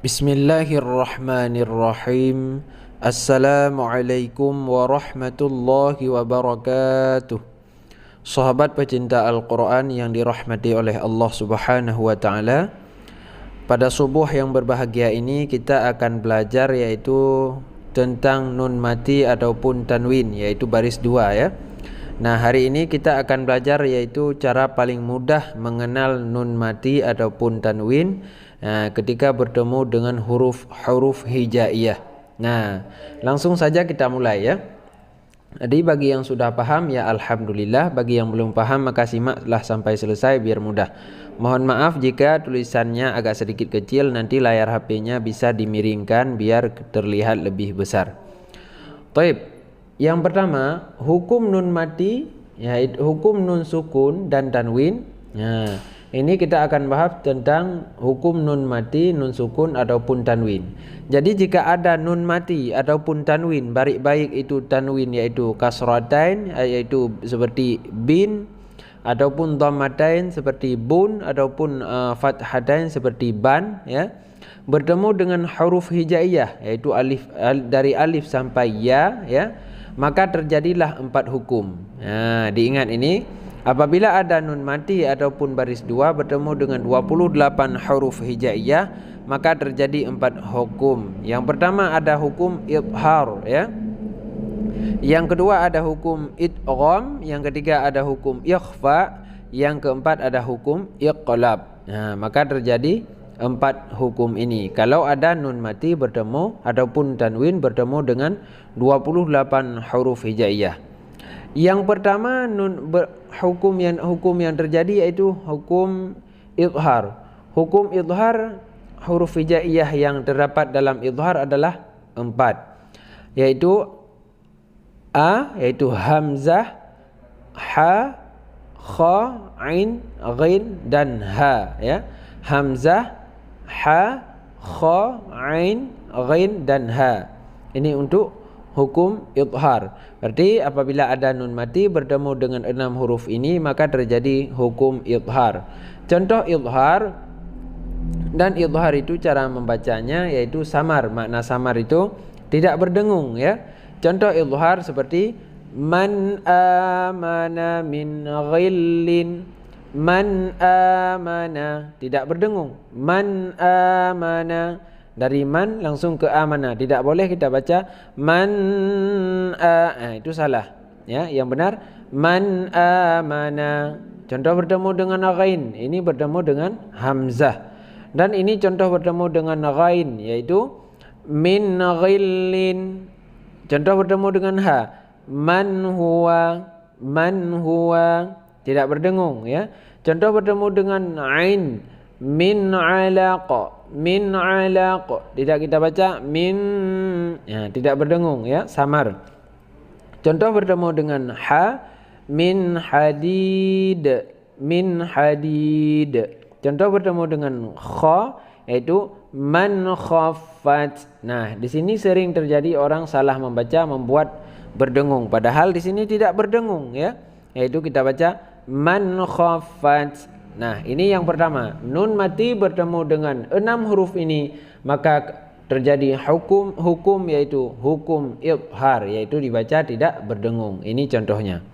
Bismillahirrahmanirrahim. Assalamualaikum warahmatullahi wabarakatuh. Sahabat pecinta Al-Quran yang dirahmati oleh Allah Subhanahu wa ta'ala, pada subuh yang berbahagia ini kita akan belajar yaitu tentang nun mati ataupun tanwin, yaitu baris dua ya. Nah, hari ini kita akan belajar yaitu cara paling mudah mengenal nun mati ataupun tanwin ketika bertemu dengan huruf hijaiyah. Nah, langsung saja kita mulai ya. Jadi bagi yang sudah paham ya alhamdulillah, bagi yang belum paham maka simaklah sampai selesai biar mudah. Mohon maaf jika tulisannya agak sedikit kecil, nanti layar HP-nya bisa dimiringkan biar terlihat lebih besar. Baik. Yang pertama, hukum nun mati yaitu hukum nun sukun dan tanwin. Nah, ini kita akan bahas tentang hukum nun mati, nun sukun ataupun tanwin. Jadi jika ada nun mati ataupun tanwin, baik-baik itu tanwin yaitu kasratain yaitu seperti bin, ataupun dhammatain seperti bun, ataupun fathatain seperti ban ya, bertemu dengan huruf hijaiyah yaitu alif, dari alif sampai ya, maka terjadilah 4 hukum. Nah, diingat ini. Apabila ada nun mati ataupun baris dua bertemu dengan 28 huruf hijaiyah, maka terjadi 4 hukum. Yang pertama ada hukum idhar ya. Yang kedua ada hukum idgham, yang ketiga ada hukum ikhfa, yang keempat ada hukum iqlab. Nah, maka terjadi 4 hukum ini kalau ada nun mati bertemu ataupun tanwin bertemu dengan 28 huruf hijaiyah. Yang pertama hukum yang terjadi yaitu hukum idhar. Hukum idhar, huruf hijaiyah yang terdapat dalam idhar adalah 4, yaitu yaitu hamzah, ha, kha, ain, ghain dan ha ya. Hamzah, ha, kha, ain, ghain dan ha. Ini untuk hukum idhar. Berarti apabila ada nun mati bertemu dengan 6 huruf ini maka terjadi hukum idhar. Contoh idhar, dan idhar itu cara membacanya yaitu samar. Makna samar itu tidak berdengung ya. Contoh idhar seperti man amana min ghillin. Man amana tidak berdengung. Man amana, dari man langsung ke amana. Tidak boleh kita baca man itu salah ya. Yang benar man amana. Contoh bertemu dengan ghain, ini bertemu dengan hamzah. Dan ini contoh bertemu dengan ghain yaitu min ghillin. Contoh bertemu dengan ha, man huwa tidak berdengung ya. Contoh bertemu dengan ain, min alaq, tidak kita baca min ya, tidak berdengung ya, samar. Contoh bertemu dengan ha, min hadid. Contoh bertemu dengan kha yaitu man khaffat. Nah, di sini sering terjadi orang salah membaca, membuat berdengung, padahal di sini tidak berdengung ya, yaitu kita baca man khaffat. Nah, ini yang pertama, nun mati bertemu dengan 6 huruf ini maka terjadi hukum yaitu hukum idhar, yaitu dibaca tidak berdengung. Ini contohnya.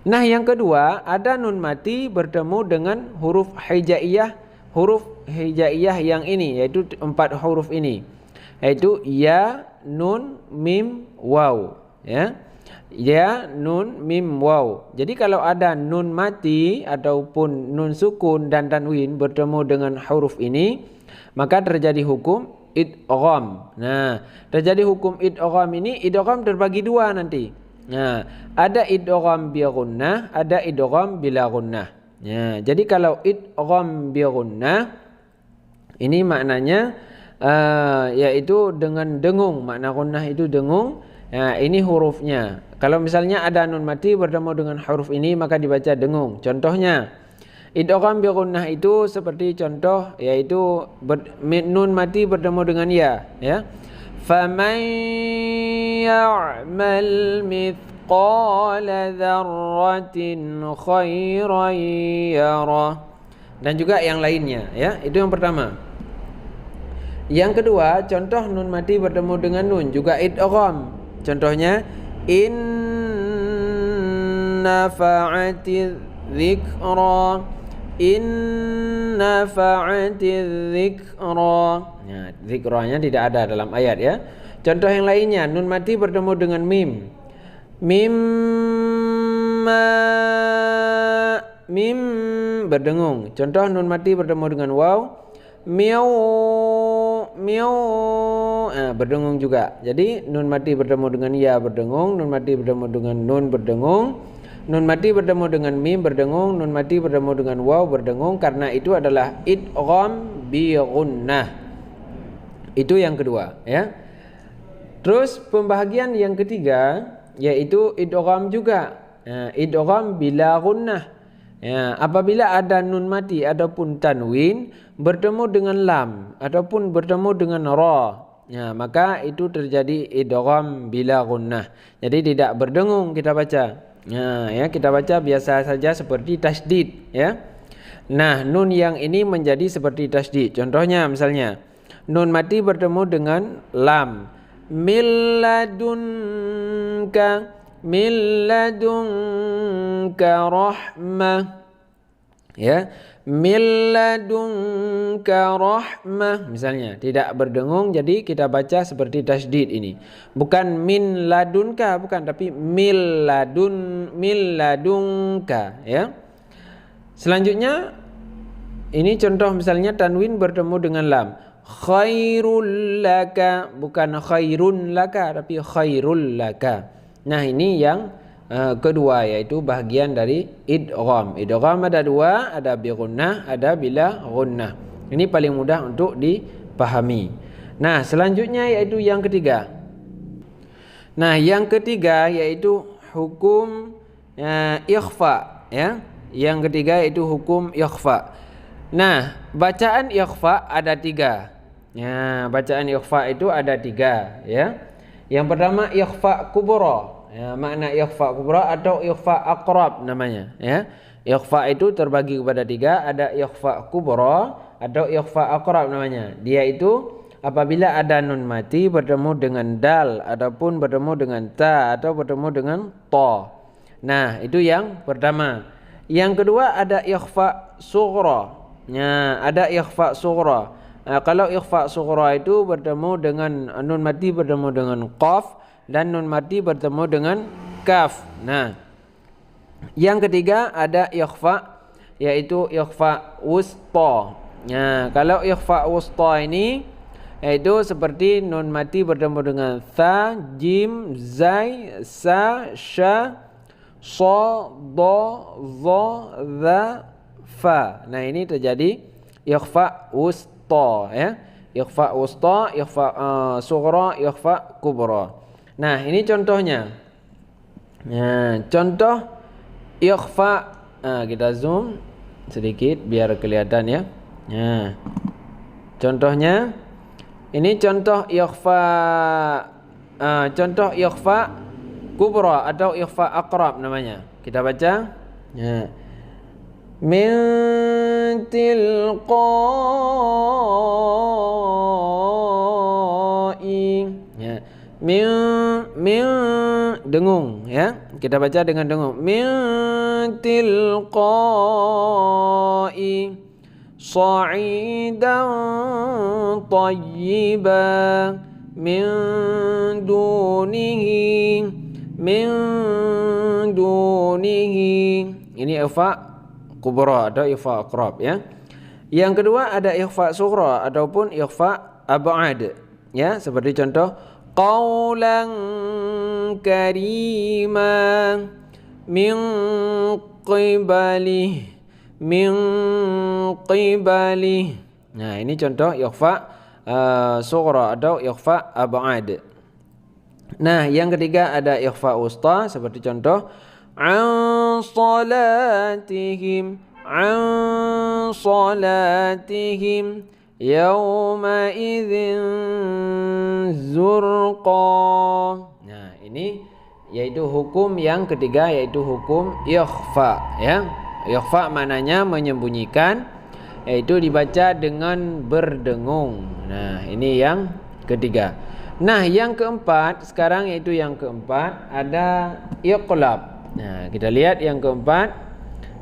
Nah, yang kedua ada nun mati bertemu dengan huruf hijaiyah. Huruf hijaiyah yang ini yaitu 4 huruf ini yaitu ya, nun, mim, waw ya. Ya, nun, mim, waw. Jadi kalau ada nun mati ataupun nun sukun dan tanwin bertemu dengan huruf ini maka terjadi hukum idgham. Nah, terjadi hukum idgham ini, idgham terbagi 2 nanti. Nah, ada idgham bi gunnah, ada idgham bila gunnah. Ya, jadi kalau idgham bi gunnah ini maknanya yaitu dengan dengung. Makna gunnah itu dengung. Nah, ini hurufnya. Kalau misalnya ada nun mati bertemu dengan huruf ini maka dibaca dengung. Contohnya idgham bi gunnah itu seperti contoh yaitu nun mati bertemu dengan ya. Faman ya'mal mithqala dzarratin khairan yarah. Dan juga yang lainnya ya. Itu yang pertama. Yang kedua, contoh nun mati bertemu dengan nun juga idgham. Contohnya inna fa'atiz dzikra, inna fa'atiz dzikra. Nah, zikranya tidak ada dalam ayat ya. Contoh yang lainnya, nun mati bertemu dengan mim. Mim berdengung. Contoh nun mati bertemu dengan waw. Miau berdengung juga. Jadi nun mati bertemu dengan ya berdengung, nun mati bertemu dengan nun berdengung, nun mati bertemu dengan mim berdengung, nun mati bertemu dengan waw berdengung. Karena itu adalah idgham bi gunnah. Itu yang kedua ya. Terus pembahagian yang ketiga yaitu idgham juga. Idgham bila gunnah. Ya, apabila ada nun mati ataupun tanwin bertemu dengan lam ataupun bertemu dengan ra, ya, maka itu terjadi idgham bila gunnah. Jadi tidak berdengung kita baca. Ya, kita baca biasa saja seperti tasydid ya. Nah, nun yang ini menjadi seperti tasydid. Contohnya misalnya nun mati bertemu dengan lam. Min ladunka rahmah ya, min ladunka rahmah misalnya tidak berdengung, jadi kita baca seperti tasydid ini, bukan min ladunka, bukan, tapi min ladunka ya. Selanjutnya ini contoh misalnya tanwin bertemu dengan lam. Khairul laka, bukan khairun laka, tapi khairul laka. Nah, ini yang kedua yaitu bahagian dari idgham. Idgham ada dua, ada bi gunnah, ada bila gunnah. Ini paling mudah untuk dipahami. Nah, selanjutnya yaitu yang ketiga. Nah, yang ketiga yaitu hukum ikhfa ya. Yang ketiga yaitu hukum ikhfa. Nah, bacaan ikhfa ada tiga. Ya, bacaan ikhfa itu ada tiga ya. Yang pertama ikhfa kubra. Ya, makna ikhfa kubra atau ikhfa aqrab namanya ya. Ikhfa itu terbagi kepada tiga, ada ikhfa kubra atau ikhfa aqrab namanya. Dia itu apabila ada nun mati bertemu dengan dal ataupun bertemu dengan ta atau bertemu dengan ta. Nah, itu yang pertama. Yang kedua ada ikhfa sughra. Ya, ada ikhfa sughra. Kalau ikhfa sughra itu bertemu dengan nun mati bertemu dengan qaf dan nun mati bertemu dengan kaf. Nah, yang ketiga ada ikhfa yaitu ikhfa wusta. Nah, kalau ikhfa wusta ini yaitu seperti nun mati bertemu dengan tha, jim, zai, sa, sha, sa, da, za, za, fa. Nah, ini terjadi ikhfa wusta ya. Ikhfa wusta, ikhfa sughra, ikhfa kubra. Nah, ini contohnya. Nah, contoh ikhfa kita zoom sedikit biar kelihatan ya. Nah, contohnya ini contoh ikhfa kubra atau ikhfa aqrab namanya. Kita baca. Nah, min tilqa'i ya. Min dengung ya. Kita baca dengan dengung. Min tilqa'i sa'idan tayyiban min dunihi. Ini ikhfa kubra atau ikhfa aqrab ya. Yang kedua ada ikhfa sughra ataupun ikhfa ab'ad ya, seperti contoh qaulan karima min qibali. Nah, ini contoh ikhfa sughra atau ikhfa ab'ad. Nah, yang ketiga ada ikhfa usta seperti contoh an salatihim yawma idzin zurqa. Nah, ini yaitu hukum yang ketiga yaitu hukum ikhfa ya. Ikhfa maknanya menyembunyikan. yaitu dibaca dengan berdengung. Nah, ini yang ketiga. Nah, yang keempat sekarang, yaitu yang keempat ada iqlab. Nah, kita lihat yang keempat.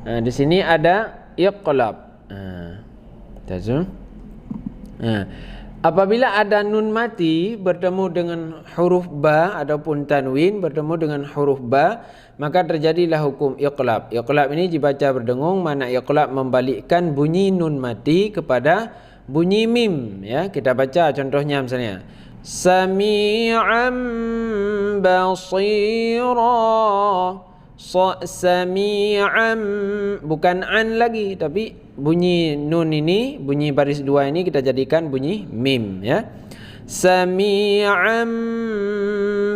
Nah, di sini ada iqlab. Nah, apabila ada nun mati bertemu dengan huruf ba ataupun tanwin bertemu dengan huruf ba, maka terjadilah hukum iqlab. Iqlab ini dibaca berdengung, mana iqlab membalikkan bunyi nun mati kepada bunyi mim, ya. Kita baca contohnya misalnya sami'an basira. Sami'an, bukan an lagi, tapi bunyi nun ini, bunyi baris dua ini kita jadikan bunyi mim, ya. Sami'an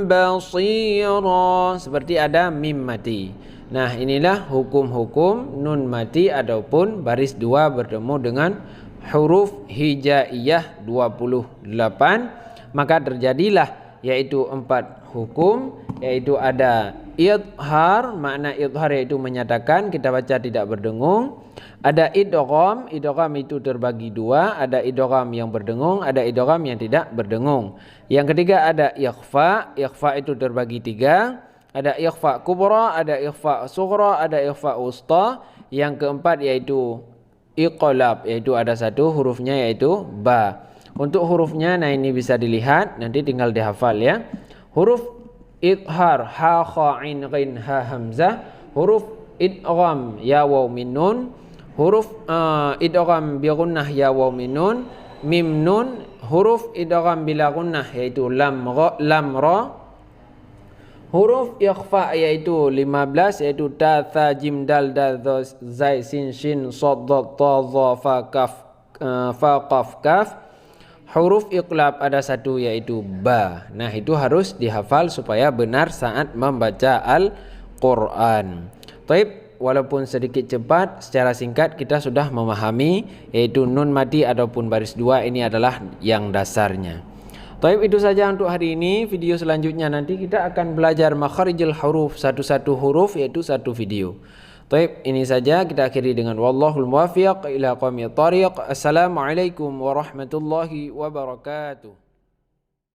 basira, seperti ada mim mati. Nah, inilah hukum-hukum nun mati ataupun baris dua bertemu dengan huruf hijaiyah 28, maka terjadilah yaitu 4 hukum, yaitu ada idhar, makna idhar yaitu menyatakan, kita baca tidak berdengung. Ada idgham, idgham itu terbagi 2, ada idgham yang berdengung, ada idgham yang tidak berdengung. Yang ketiga ada ikhfa, ikhfa itu terbagi 3, ada ikhfa kubra, ada ikhfa sughra, ada ikhfa wusta. Yang keempat yaitu iqlab, yaitu ada satu hurufnya yaitu ba. Untuk hurufnya, nah ini bisa dilihat, nanti tinggal dihafal, ya. Huruf idhar ha kha ain ghain ha hamzah, huruf idgham ya waw min nun, huruf idgham bi gunnah ya waw min nun, mim nun, huruf idgham bila gunnah yaitu lam ra, huruf ikhfa yaitu 15, yaitu ta tha jim dal dal zai sin shin sad ta za fa kaf kaf. Huruf iqlab ada satu yaitu ba. Nah, itu harus dihafal supaya benar saat membaca Al-Quran. Taib, walaupun sedikit cepat, secara singkat kita sudah memahami yaitu nun mati ataupun baris dua, ini adalah yang dasarnya. Taib, itu saja untuk hari ini. Video selanjutnya nanti kita akan belajar makharijul huruf, satu-satu huruf yaitu satu video. Baik, ini saja kita akhiri dengan wallahul muwaffiq ila aqwamit thariq. Assalamualaikum warahmatullahi wabarakatuh.